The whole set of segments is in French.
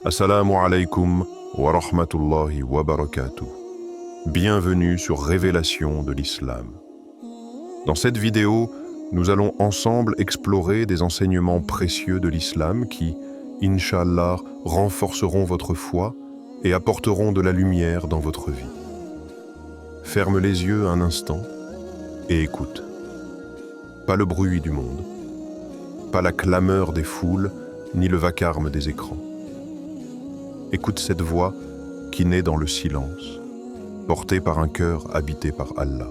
Assalamu alaikum wa rahmatullahi wa barakatuh. Bienvenue sur Révélation de l'Islam. Dans cette vidéo, nous allons ensemble explorer des enseignements précieux de l'Islam qui, Inch'Allah, renforceront votre foi et apporteront de la lumière dans votre vie. Ferme les yeux un instant et écoute. Pas le bruit du monde, pas la clameur des foules, ni le vacarme des écrans. Écoute cette voix qui naît dans le silence, portée par un cœur habité par Allah.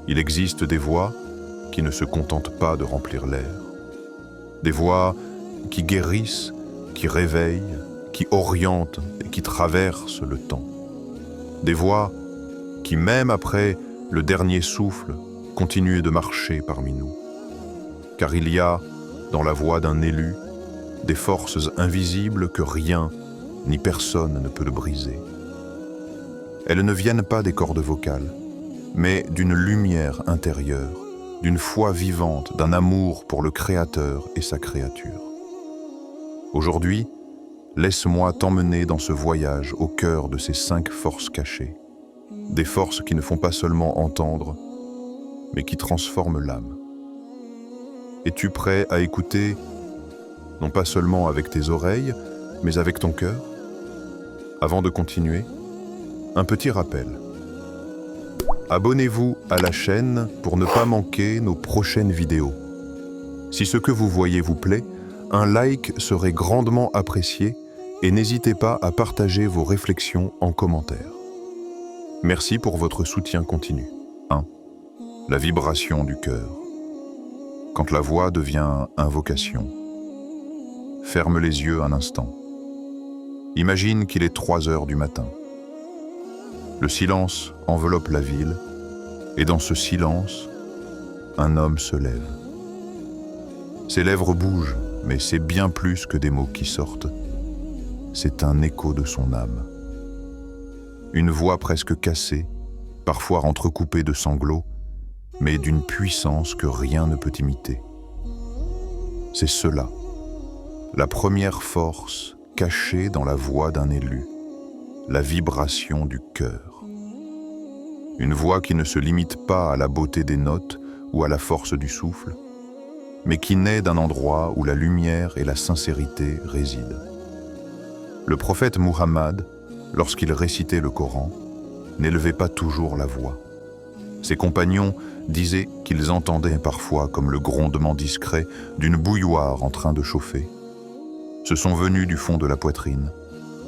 Il existe des voix qui ne se contentent pas de remplir l'air, des voix qui guérissent, qui réveillent, qui orientent et qui traversent le temps. Des voix qui, même après le dernier souffle, continuent de marcher parmi nous. Car il y a, dans la voix d'un élu, des forces invisibles que rien ni personne ne peut le briser. Elles ne viennent pas des cordes vocales, mais d'une lumière intérieure, d'une foi vivante, d'un amour pour le Créateur et sa créature. Aujourd'hui, laisse-moi t'emmener dans ce voyage au cœur de ces 5 forces cachées, des forces qui ne font pas seulement entendre, mais qui transforment l'âme. Es-tu prêt à écouter, non pas seulement avec tes oreilles, mais avec ton cœur? Avant de continuer, un petit rappel. Abonnez-vous à la chaîne pour ne pas manquer nos prochaines vidéos. Si ce que vous voyez vous plaît, un like serait grandement apprécié et n'hésitez pas à partager vos réflexions en commentaire. Merci pour votre soutien continu. 1. La vibration du cœur. Quand la voix devient invocation. Ferme les yeux un instant. Imagine qu'il est 3 heures du matin. Le silence enveloppe la ville, et dans ce silence, un homme se lève. Ses lèvres bougent, mais c'est bien plus que des mots qui sortent. C'est un écho de son âme. Une voix presque cassée, parfois entrecoupée de sanglots, mais d'une puissance que rien ne peut imiter. C'est cela, la première force cachée dans la voix d'un élu, la vibration du cœur. Une voix qui ne se limite pas à la beauté des notes ou à la force du souffle, mais qui naît d'un endroit où la lumière et la sincérité résident. Le prophète Muhammad, lorsqu'il récitait le Coran, n'élevait pas toujours la voix. Ses compagnons disaient qu'ils entendaient parfois comme le grondement discret d'une bouilloire en train de chauffer. Ce sont venus du fond de la poitrine,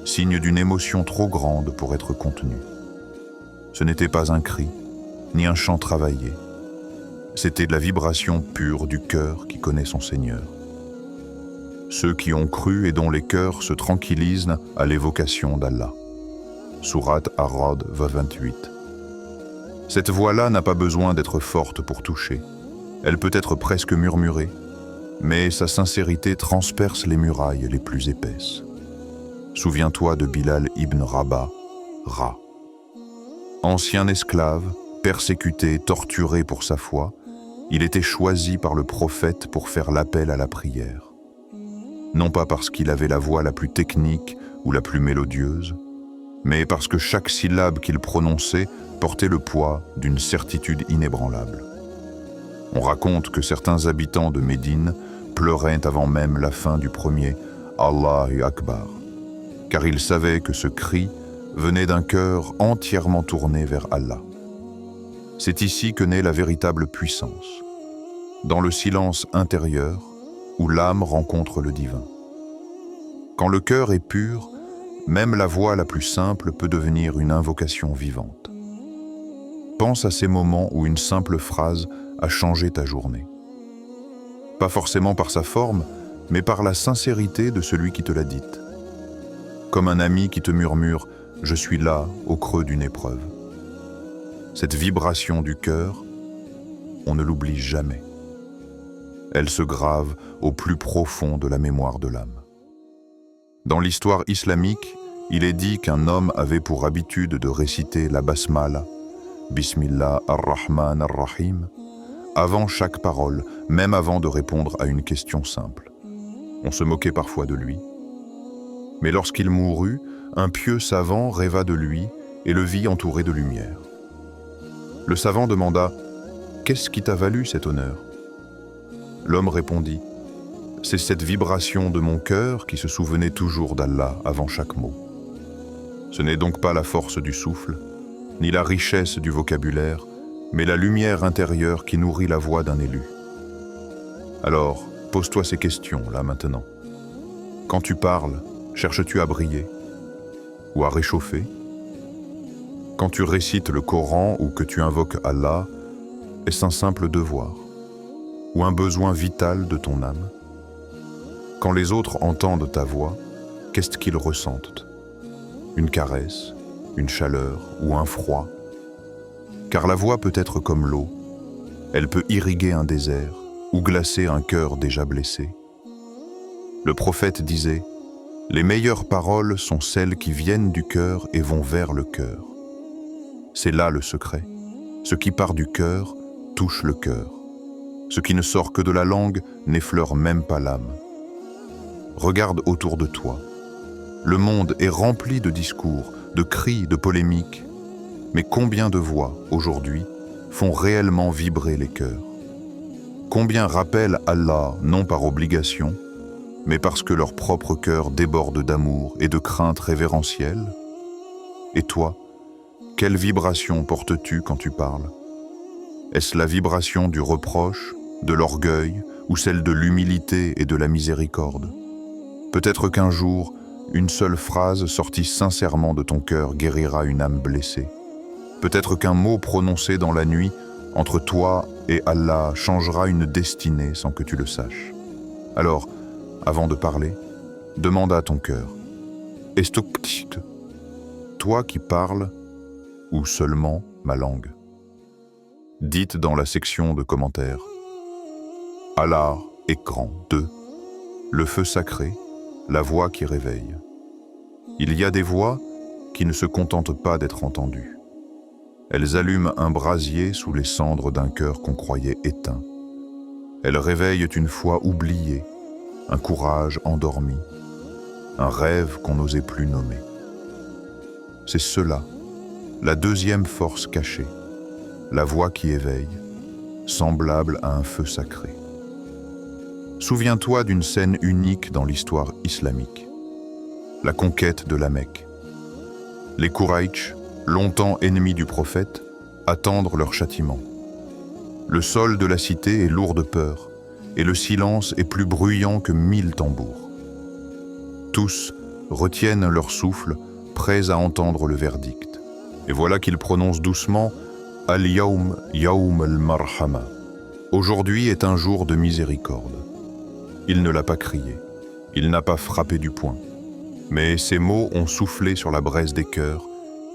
signe d'une émotion trop grande pour être contenue. Ce n'était pas un cri, ni un chant travaillé. C'était de la vibration pure du cœur qui connaît son Seigneur. Ceux qui ont cru et dont les cœurs se tranquillisent à l'évocation d'Allah. Sourate Ar-Ra'd 28. Cette voix-là n'a pas besoin d'être forte pour toucher. Elle peut être presque murmurée, mais sa sincérité transperce les murailles les plus épaisses. Souviens-toi de Bilal ibn Rabah, Ra. Ancien esclave, persécuté, torturé pour sa foi, il était choisi par le prophète pour faire l'appel à la prière. Non pas parce qu'il avait la voix la plus technique ou la plus mélodieuse, mais parce que chaque syllabe qu'il prononçait portait le poids d'une certitude inébranlable. On raconte que certains habitants de Médine pleuraient avant même la fin du premier « Allahu Akbar », car ils savaient que ce cri venait d'un cœur entièrement tourné vers Allah. C'est ici que naît la véritable puissance, dans le silence intérieur où l'âme rencontre le divin. Quand le cœur est pur, même la voix la plus simple peut devenir une invocation vivante. Pense à ces moments où une simple phrase a changé ta journée. Pas forcément par sa forme, mais par la sincérité de celui qui te l'a dite. Comme un ami qui te murmure « Je suis là, au creux d'une épreuve ». Cette vibration du cœur, on ne l'oublie jamais. Elle se grave au plus profond de la mémoire de l'âme. Dans l'histoire islamique, il est dit qu'un homme avait pour habitude de réciter la basmala, Bismillah ar-Rahman ar-Rahim, avant chaque parole, même avant de répondre à une question simple. On se moquait parfois de lui. Mais lorsqu'il mourut, un pieux savant rêva de lui et le vit entouré de lumière. Le savant demanda « Qu'est-ce qui t'a valu cet honneur ?» L'homme répondit « C'est cette vibration de mon cœur qui se souvenait toujours d'Allah avant chaque mot. Ce n'est donc pas la force du souffle, ni la richesse du vocabulaire, mais la lumière intérieure qui nourrit la voix d'un élu. Alors, pose-toi ces questions, là, maintenant. Quand tu parles, cherches-tu à briller ou à réchauffer? Quand tu récites le Coran ou que tu invoques Allah, est-ce un simple devoir ou un besoin vital de ton âme? Quand les autres entendent ta voix, qu'est-ce qu'ils ressentent? Une caresse, une chaleur ou un froid? Car la voix peut être comme l'eau, elle peut irriguer un désert ou glacer un cœur déjà blessé. Le prophète disait « Les meilleures paroles sont celles qui viennent du cœur et vont vers le cœur. » C'est là le secret. Ce qui part du cœur touche le cœur. Ce qui ne sort que de la langue n'effleure même pas l'âme. Regarde autour de toi. Le monde est rempli de discours, de cris, de polémiques. Mais combien de voix, aujourd'hui, font réellement vibrer les cœurs? Combien rappellent Allah, non par obligation, mais parce que leur propre cœur déborde d'amour et de crainte révérentielle? Et toi, quelle vibration portes-tu quand tu parles? Est-ce la vibration du reproche, de l'orgueil, ou celle de l'humilité et de la miséricorde? Peut-être qu'un jour, une seule phrase sortie sincèrement de ton cœur guérira une âme blessée. Peut-être qu'un mot prononcé dans la nuit, entre toi et Allah, changera une destinée sans que tu le saches. Alors, avant de parler, demande à ton cœur. Est-ce toi qui parles ou seulement ma langue? Dites dans la section de commentaires. Allah est grand. 2. Le feu sacré, la voix qui réveille. Il y a des voix qui ne se contentent pas d'être entendues. Elles allument un brasier sous les cendres d'un cœur qu'on croyait éteint. Elles réveillent une foi oubliée, un courage endormi, un rêve qu'on n'osait plus nommer. C'est cela, la deuxième force cachée, la voix qui éveille, semblable à un feu sacré. Souviens-toi d'une scène unique dans l'histoire islamique, la conquête de la Mecque. Les Quraïch, longtemps ennemis du prophète, attendent leur châtiment. Le sol de la cité est lourd de peur, et le silence est plus bruyant que 1000 tambours. Tous retiennent leur souffle, prêts à entendre le verdict. Et voilà qu'ils prononcent doucement « Al-Yawm Yawm al-Marhama ». Aujourd'hui est un jour de miséricorde. Il ne l'a pas crié, il n'a pas frappé du poing. Mais ces mots ont soufflé sur la braise des cœurs,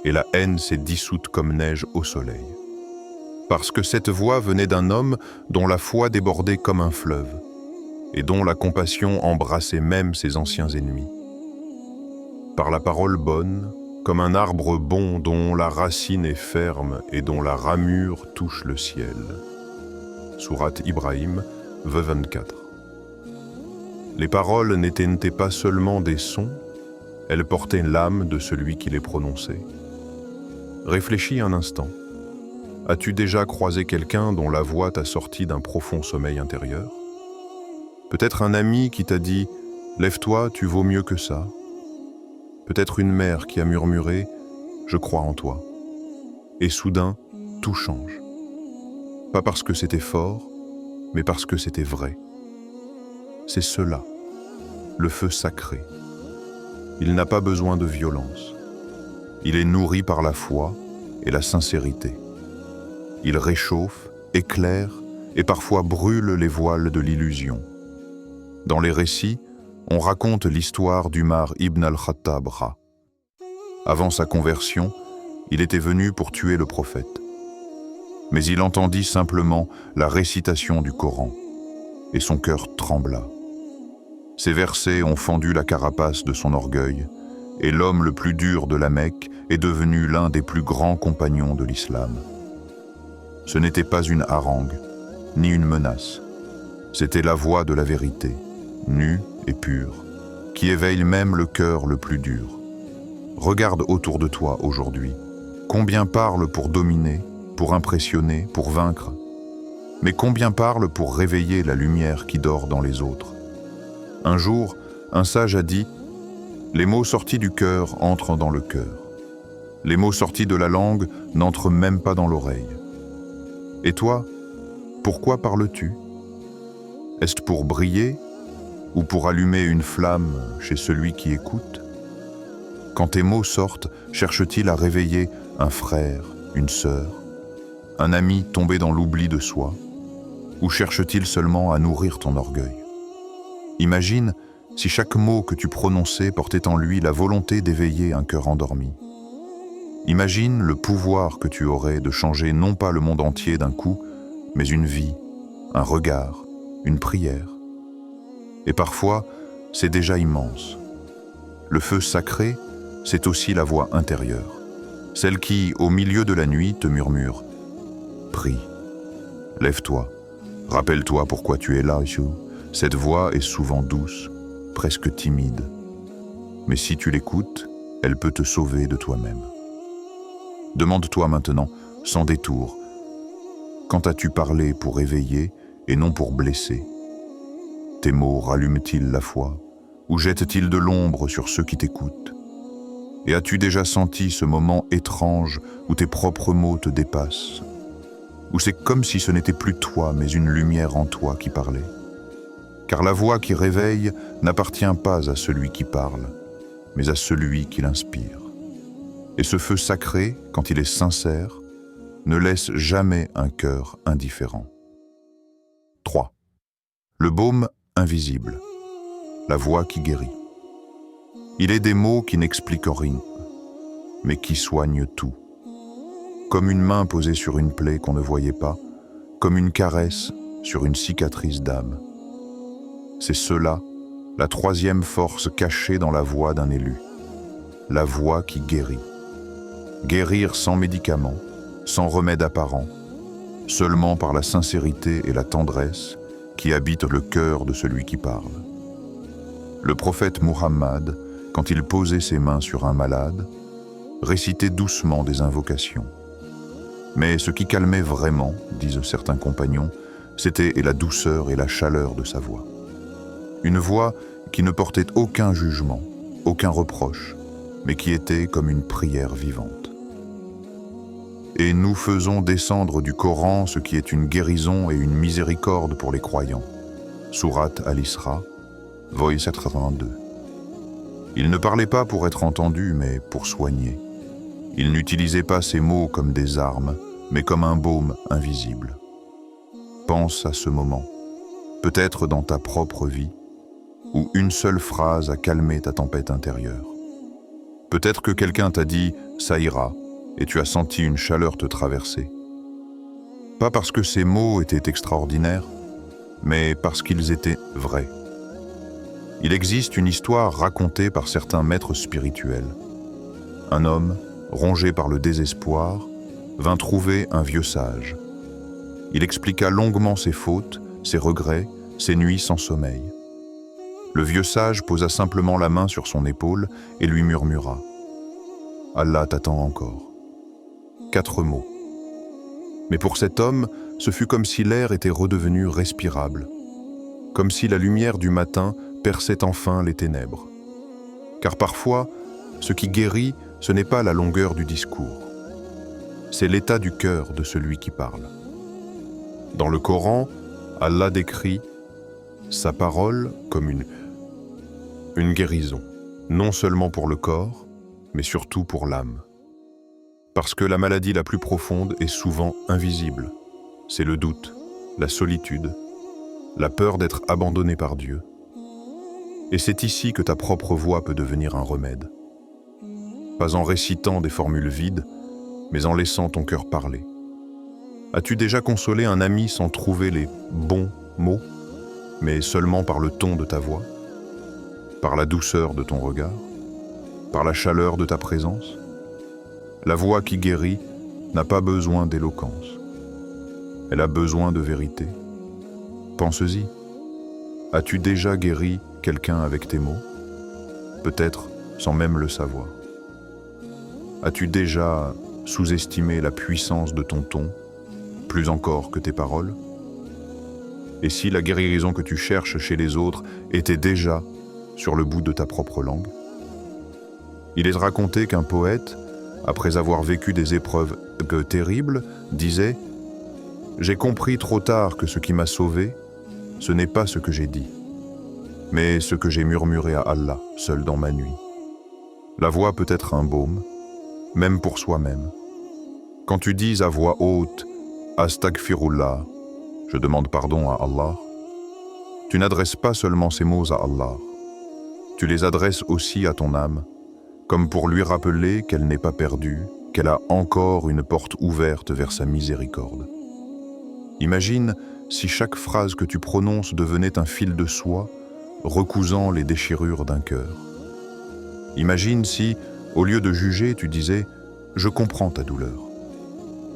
et la haine s'est dissoute comme neige au soleil. Parce que cette voix venait d'un homme dont la foi débordait comme un fleuve, et dont la compassion embrassait même ses anciens ennemis. Par la parole bonne, comme un arbre bon dont la racine est ferme et dont la ramure touche le ciel. Sourate Ibrahim, 24. Les paroles n'étaient pas seulement des sons, elles portaient l'âme de celui qui les prononçait. Réfléchis un instant. As-tu déjà croisé quelqu'un dont la voix t'a sorti d'un profond sommeil intérieur? Peut-être un ami qui t'a dit « Lève-toi, tu vaux mieux que ça ». Peut-être une mère qui a murmuré « Je crois en toi ». Et soudain, tout change. Pas parce que c'était fort, mais parce que c'était vrai. C'est cela, le feu sacré. Il n'a pas besoin de violence. Il est nourri par la foi et la sincérité. Il réchauffe, éclaire et parfois brûle les voiles de l'illusion. Dans les récits, on raconte l'histoire d'Umar ibn al-Khattab. Avant sa conversion, il était venu pour tuer le prophète. Mais il entendit simplement la récitation du Coran, et son cœur trembla. Ces versets ont fendu la carapace de son orgueil, et l'homme le plus dur de la Mecque est devenu l'un des plus grands compagnons de l'islam. Ce n'était pas une harangue, ni une menace. C'était la voix de la vérité, nue et pure, qui éveille même le cœur le plus dur. Regarde autour de toi aujourd'hui. Combien parlent pour dominer, pour impressionner, pour vaincre? Mais combien parlent pour réveiller la lumière qui dort dans les autres? Un jour, un sage a dit « Les mots sortis du cœur entrent dans le cœur. Les mots sortis de la langue n'entrent même pas dans l'oreille. » Et toi, pourquoi parles-tu? Est-ce pour briller ou pour allumer une flamme chez celui qui écoute? Quand tes mots sortent, cherchent-ils à réveiller un frère, une sœur, un ami tombé dans l'oubli de soi? Ou cherchent-ils seulement à nourrir ton orgueil? Imagine si chaque mot que tu prononçais portait en lui la volonté d'éveiller un cœur endormi. Imagine le pouvoir que tu aurais de changer non pas le monde entier d'un coup, mais une vie, un regard, une prière. Et parfois, c'est déjà immense. Le feu sacré, c'est aussi la voix intérieure, celle qui, au milieu de la nuit, te murmure « Prie, lève-toi, rappelle-toi pourquoi tu es là, Ishu. » Cette voix est souvent douce, presque timide. Mais si tu l'écoutes, elle peut te sauver de toi-même. Demande-toi maintenant, sans détour, quand as-tu parlé pour éveiller et non pour blesser? Tes mots rallument-ils la foi ou jettent-ils de l'ombre sur ceux qui t'écoutent? Et as-tu déjà senti ce moment étrange où tes propres mots te dépassent? Où c'est comme si ce n'était plus toi, mais une lumière en toi qui parlait? Car la voix qui réveille n'appartient pas à celui qui parle, mais à celui qui l'inspire. Et ce feu sacré, quand il est sincère, ne laisse jamais un cœur indifférent. 3. Le baume invisible, la voix qui guérit. Il est des mots qui n'expliquent rien, mais qui soignent tout. Comme une main posée sur une plaie qu'on ne voyait pas, comme une caresse sur une cicatrice d'âme. C'est cela, la troisième force cachée dans la voix d'un élu. La voix qui guérit. Guérir sans médicaments, sans remède apparent, seulement par la sincérité et la tendresse qui habitent le cœur de celui qui parle. Le prophète Muhammad, quand il posait ses mains sur un malade, récitait doucement des invocations. Mais ce qui calmait vraiment, disent certains compagnons, c'était la douceur et la chaleur de sa voix. Une voix qui ne portait aucun jugement, aucun reproche, mais qui était comme une prière vivante. Et nous faisons descendre du Coran ce qui est une guérison et une miséricorde pour les croyants. Sourate Al-Isra, Voice 82. Il ne parlait pas pour être entendu, mais pour soigner. Il n'utilisait pas ses mots comme des armes, mais comme un baume invisible. Pense à ce moment, peut-être dans ta propre vie, où une seule phrase a calmé ta tempête intérieure. Peut-être que quelqu'un t'a dit « ça ira » et tu as senti une chaleur te traverser. Pas parce que ces mots étaient extraordinaires, mais parce qu'ils étaient vrais. Il existe une histoire racontée par certains maîtres spirituels. Un homme, rongé par le désespoir, vint trouver un vieux sage. Il expliqua longuement ses fautes, ses regrets, ses nuits sans sommeil. Le vieux sage posa simplement la main sur son épaule et lui murmura « Allah t'attend encore ». 4 mots. Mais pour cet homme, ce fut comme si l'air était redevenu respirable, comme si la lumière du matin perçait enfin les ténèbres. Car parfois, ce qui guérit, ce n'est pas la longueur du discours, c'est l'état du cœur de celui qui parle. Dans le Coran, Allah décrit sa parole comme une guérison, non seulement pour le corps, mais surtout pour l'âme. Parce que la maladie la plus profonde est souvent invisible. C'est le doute, la solitude, la peur d'être abandonné par Dieu. Et c'est ici que ta propre voix peut devenir un remède. Pas en récitant des formules vides, mais en laissant ton cœur parler. As-tu déjà consolé un ami sans trouver les bons mots, mais seulement par le ton de ta voix, par la douceur de ton regard, par la chaleur de ta présence? La voix qui guérit n'a pas besoin d'éloquence. Elle a besoin de vérité. Pense-y. As-tu déjà guéri quelqu'un avec tes mots? peut-être sans même le savoir. As-tu déjà sous-estimé la puissance de ton ton, plus encore que tes paroles? Et si la guérison que tu cherches chez les autres était déjà sur le bout de ta propre langue? Il est raconté qu'un poète, après avoir vécu des épreuves terribles, disait « J'ai compris trop tard que ce qui m'a sauvé, ce n'est pas ce que j'ai dit, mais ce que j'ai murmuré à Allah, seul dans ma nuit. » La voix peut être un baume, même pour soi-même. Quand tu dis à voix haute « Astaghfirullah », je demande pardon à Allah, tu n'adresses pas seulement ces mots à Allah, tu les adresses aussi à ton âme, comme pour lui rappeler qu'elle n'est pas perdue, qu'elle a encore une porte ouverte vers sa miséricorde. Imagine si chaque phrase que tu prononces devenait un fil de soie, recousant les déchirures d'un cœur. Imagine si, au lieu de juger, tu disais « Je comprends ta douleur ».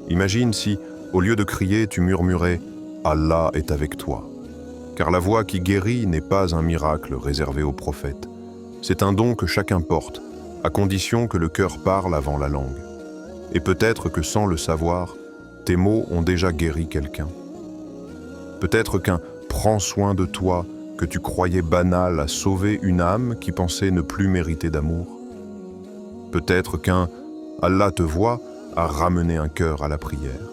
Imagine si, au lieu de crier, tu murmurais « Allah est avec toi ». Car la voix qui guérit n'est pas un miracle réservé aux prophètes. C'est un don que chacun porte, à condition que le cœur parle avant la langue. Et peut-être que sans le savoir, tes mots ont déjà guéri quelqu'un. Peut-être qu'un « prends soin de toi » que tu croyais banal a sauvé une âme qui pensait ne plus mériter d'amour. Peut-être qu'un « Allah te voit » a ramené un cœur à la prière.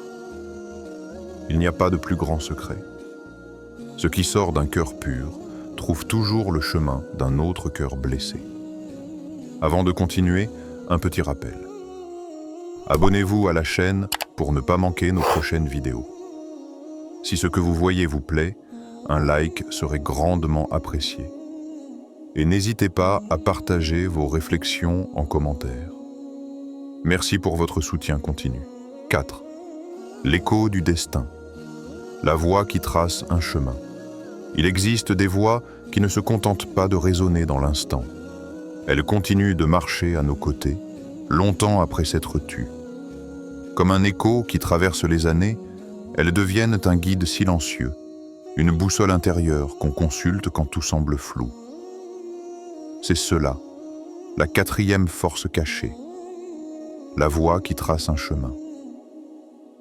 Il n'y a pas de plus grand secret. Ce qui sort d'un cœur pur trouve toujours le chemin d'un autre cœur blessé. Avant de continuer, un petit rappel. Abonnez-vous à la chaîne pour ne pas manquer nos prochaines vidéos. Si ce que vous voyez vous plaît, un like serait grandement apprécié. Et n'hésitez pas à partager vos réflexions en commentaire. Merci pour votre soutien continu. 4. L'écho du destin. La voix qui trace un chemin. Il existe des voix qui ne se contentent pas de résonner dans l'instant. Elles continuent de marcher à nos côtés, longtemps après s'être tues. Comme un écho qui traverse les années, elles deviennent un guide silencieux, une boussole intérieure qu'on consulte quand tout semble flou. C'est cela, la 4e force cachée, la voix qui trace un chemin.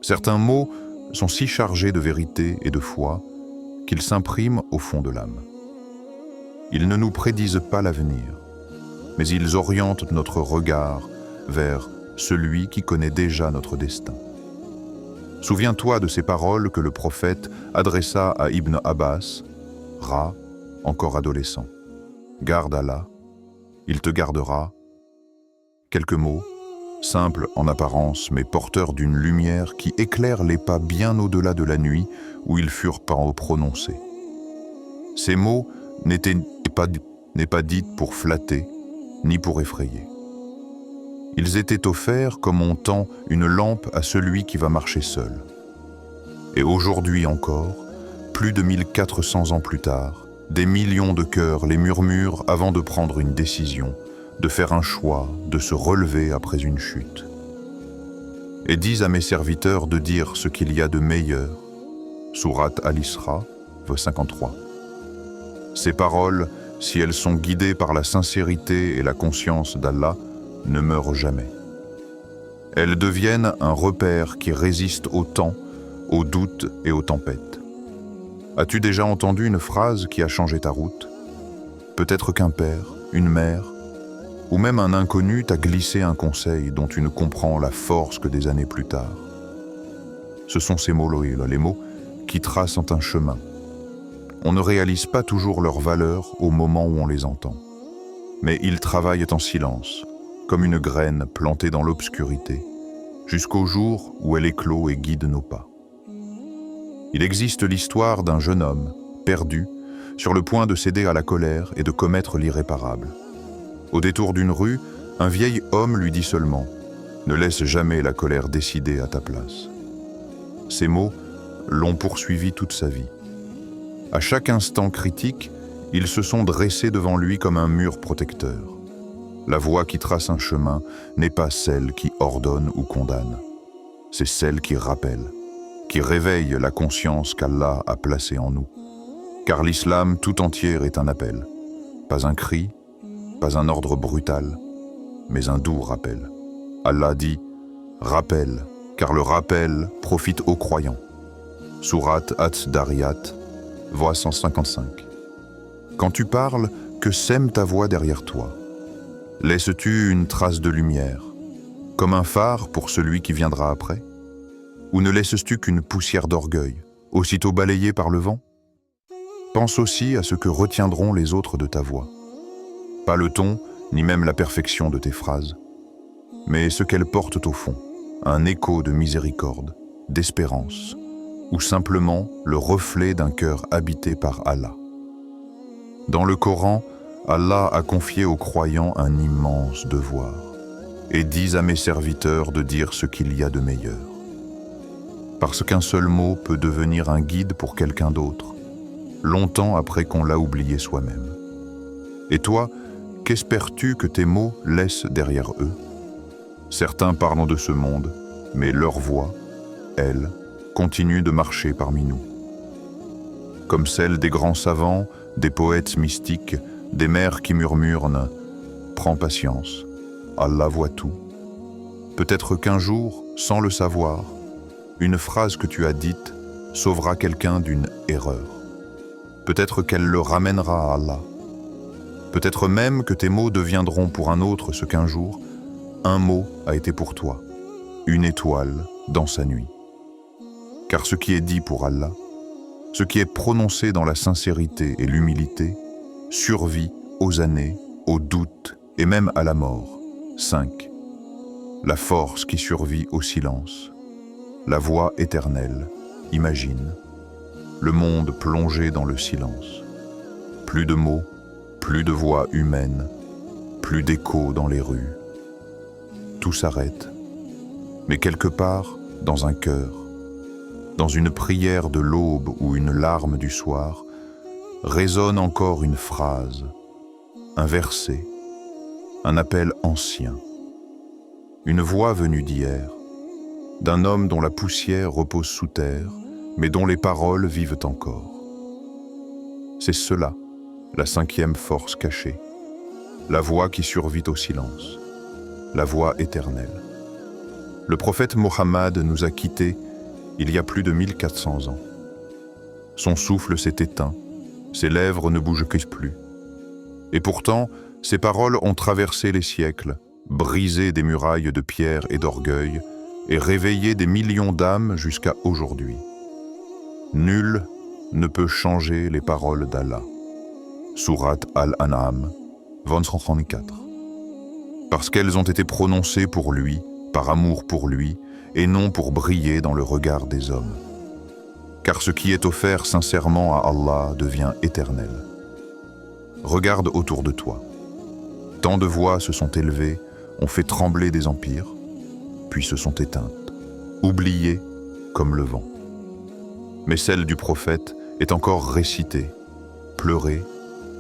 Certains mots sont si chargés de vérité et de foi qu'ils s'impriment au fond de l'âme. Ils ne nous prédisent pas l'avenir, mais ils orientent notre regard vers celui qui connaît déjà notre destin. Souviens-toi de ces paroles que le prophète adressa à Ibn Abbas, Ra, encore adolescent. Garde Allah, il te gardera. Quelques mots, simples en apparence, mais porteurs d'une lumière qui éclaire les pas bien au-delà de la nuit où ils furent prononcés. Ces mots n'étaient pas dites pour flatter, ni pour effrayer. Ils étaient offerts comme on tend une lampe à celui qui va marcher seul. Et aujourd'hui encore, plus de 1400 ans plus tard, des millions de cœurs les murmurent avant de prendre une décision, de faire un choix, de se relever après une chute. Et dis à mes serviteurs de dire ce qu'il y a de meilleur. Sourate Al-Isra, verset 53. Ces paroles, si elles sont guidées par la sincérité et la conscience d'Allah, ne meurent jamais. Elles deviennent un repère qui résiste au temps, aux doutes et aux tempêtes. As-tu déjà entendu une phrase qui a changé ta route? Peut-être qu'un père, une mère, ou même un inconnu t'a glissé un conseil dont tu ne comprends la force que des années plus tard. Ce sont ces mots-là, les mots qui tracent un chemin. On ne réalise pas toujours leur valeur au moment où on les entend. Mais ils travaillent en silence, comme une graine plantée dans l'obscurité, jusqu'au jour où elle éclot et guide nos pas. Il existe l'histoire d'un jeune homme, perdu, sur le point de céder à la colère et de commettre l'irréparable. Au détour d'une rue, un vieil homme lui dit seulement « Ne laisse jamais la colère décider à ta place ». Ces mots l'ont poursuivi toute sa vie. À chaque instant critique, ils se sont dressés devant lui comme un mur protecteur. La voie qui trace un chemin n'est pas celle qui ordonne ou condamne. C'est celle qui rappelle, qui réveille la conscience qu'Allah a placée en nous. Car l'islam tout entier est un appel, pas un cri, pas un ordre brutal, mais un doux rappel. Allah dit « Rappel », car le rappel profite aux croyants. Sourate At-Dariyat, voix 155. Quand tu parles, que sème ta voix derrière toi? Laisses-tu une trace de lumière, comme un phare pour celui qui viendra après? Ou ne laisses-tu qu'une poussière d'orgueil, aussitôt balayée par le vent? Pense aussi à ce que retiendront les autres de ta voix. Pas le ton, ni même la perfection de tes phrases, mais ce qu'elles portent au fond, un écho de miséricorde, d'espérance, ou simplement le reflet d'un cœur habité par Allah. Dans le Coran, Allah a confié aux croyants un immense devoir, et dit à mes serviteurs de dire ce qu'il y a de meilleur. Parce qu'un seul mot peut devenir un guide pour quelqu'un d'autre, longtemps après qu'on l'a oublié soi-même. Et toi, qu'espères-tu que tes mots laissent derrière eux? Certains parlent de ce monde, mais leur voix, elle, continue de marcher parmi nous. Comme celle des grands savants, des poètes mystiques, des mères qui murmurent « Prends patience, Allah voit tout ». Peut-être qu'un jour, sans le savoir, une phrase que tu as dite sauvera quelqu'un d'une erreur. Peut-être qu'elle le ramènera à Allah. Peut-être même que tes mots deviendront pour un autre ce qu'un jour, un mot a été pour toi, une étoile dans sa nuit. Car ce qui est dit pour Allah, ce qui est prononcé dans la sincérité et l'humilité, survit aux années, aux doutes et même à la mort. 5. La force qui survit au silence. La voix éternelle, imagine. Le monde plongé dans le silence. Plus de mots, plus de voix humaines, plus d'échos dans les rues. Tout s'arrête, mais quelque part, dans un cœur, dans une prière de l'aube ou une larme du soir, résonne encore une phrase, un verset, un appel ancien, une voix venue d'hier, d'un homme dont la poussière repose sous terre, mais dont les paroles vivent encore. C'est cela, la 5e force cachée, la voix qui survit au silence, la voix éternelle. Le prophète Mohammed nous a quittés il y a plus de 1400 ans. Son souffle s'est éteint, ses lèvres ne bougent plus. Et pourtant, ses paroles ont traversé les siècles, brisé des murailles de pierre et d'orgueil, et réveillé des millions d'âmes jusqu'à aujourd'hui. Nul ne peut changer les paroles d'Allah. Sourate Al-An'am, 24. Parce qu'elles ont été prononcées pour lui, par amour pour lui, et non pour briller dans le regard des hommes. Car ce qui est offert sincèrement à Allah devient éternel. Regarde autour de toi. Tant de voix se sont élevées, ont fait trembler des empires, puis se sont éteintes, oubliées comme le vent. Mais celle du prophète est encore récitée, pleurée,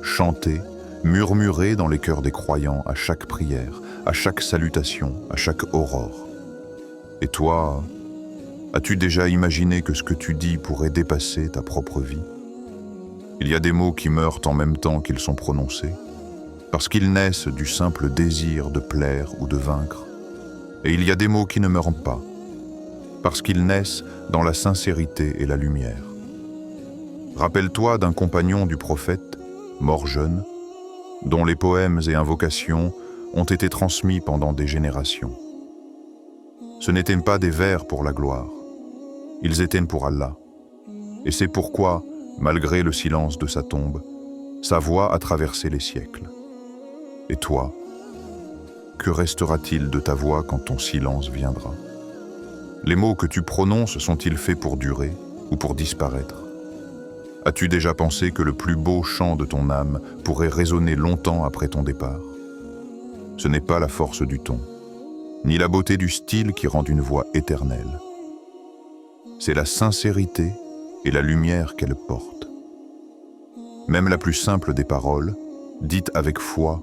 chantée, murmurée dans les cœurs des croyants à chaque prière, à chaque salutation, à chaque aurore. Et toi, as-tu déjà imaginé que ce que tu dis pourrait dépasser ta propre vie? Il y a des mots qui meurent en même temps qu'ils sont prononcés, parce qu'ils naissent du simple désir de plaire ou de vaincre. Et il y a des mots qui ne meurent pas, parce qu'ils naissent dans la sincérité et la lumière. Rappelle-toi d'un compagnon du prophète, mort jeune, dont les poèmes et invocations ont été transmis pendant des générations. Ce n'étaient pas des vers pour la gloire, ils étaient pour Allah. Et c'est pourquoi, malgré le silence de sa tombe, sa voix a traversé les siècles. Et toi, que restera-t-il de ta voix quand ton silence viendra? Les mots que tu prononces sont-ils faits pour durer ou pour disparaître? As-tu déjà pensé que le plus beau chant de ton âme pourrait résonner longtemps après ton départ? Ce n'est pas la force du ton, ni la beauté du style qui rend une voix éternelle. C'est la sincérité et la lumière qu'elle porte. Même la plus simple des paroles, dite avec foi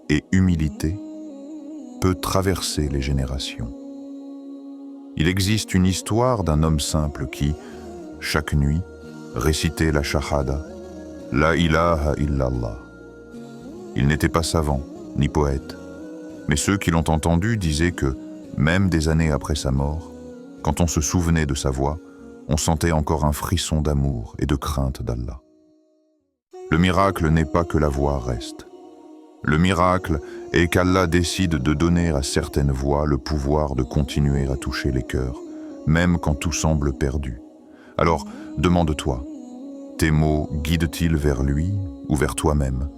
et humilité, peut traverser les générations. Il existe une histoire d'un homme simple qui, chaque nuit, récitait la shahada, la ilaha illallah. Il n'était pas savant, ni poète. Mais ceux qui l'ont entendu disaient que, même des années après sa mort, quand on se souvenait de sa voix, on sentait encore un frisson d'amour et de crainte d'Allah. Le miracle n'est pas que la voix reste. Le miracle est qu'Allah décide de donner à certaines voix le pouvoir de continuer à toucher les cœurs, même quand tout semble perdu. Alors, demande-toi, tes mots guident-ils vers lui ou vers toi-même?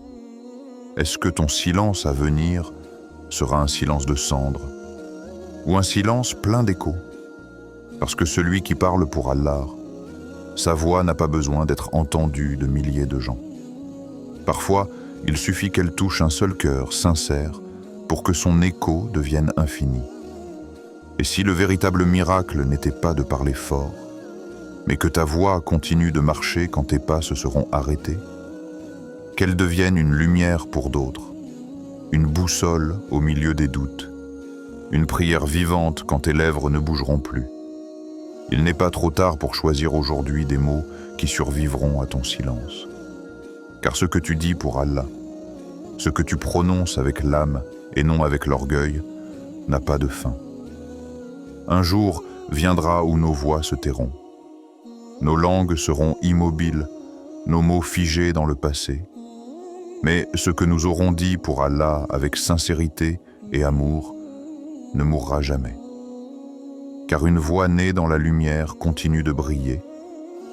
Est-ce que ton silence à venir sera un silence de cendre ou un silence plein d'écho? Parce que celui qui parle pour Allah, sa voix n'a pas besoin d'être entendue de milliers de gens. Parfois, il suffit qu'elle touche un seul cœur sincère pour que son écho devienne infini. Et si le véritable miracle n'était pas de parler fort, mais que ta voix continue de marcher quand tes pas se seront arrêtés, qu'elle devienne une lumière pour d'autres, une boussole au milieu des doutes, une prière vivante quand tes lèvres ne bougeront plus. Il n'est pas trop tard pour choisir aujourd'hui des mots qui survivront à ton silence. Car ce que tu dis pour Allah, ce que tu prononces avec l'âme et non avec l'orgueil, n'a pas de fin. Un jour viendra où nos voix se tairont. Nos langues seront immobiles, nos mots figés dans le passé. Mais ce que nous aurons dit pour Allah avec sincérité et amour ne mourra jamais. Car une voix née dans la lumière continue de briller,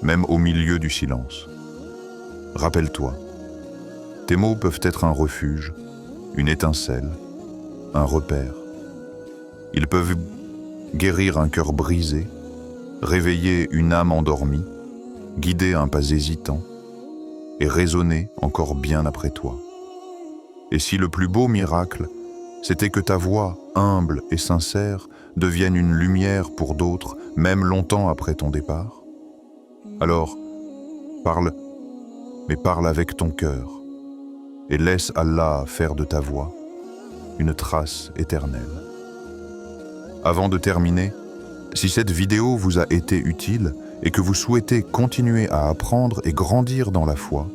même au milieu du silence. Rappelle-toi, tes mots peuvent être un refuge, une étincelle, un repère. Ils peuvent guérir un cœur brisé, réveiller une âme endormie, guider un pas hésitant et résonner encore bien après toi. Et si le plus beau miracle, c'était que ta voix, humble et sincère, devienne une lumière pour d'autres, même longtemps après ton départ? Alors, parle, mais parle avec ton cœur, et laisse Allah faire de ta voix une trace éternelle. Avant de terminer, si cette vidéo vous a été utile et que vous souhaitez continuer à apprendre et grandir dans la foi,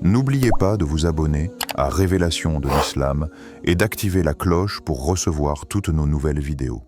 n'oubliez pas de vous abonner à Révélation de l'Islam et d'activer la cloche pour recevoir toutes nos nouvelles vidéos.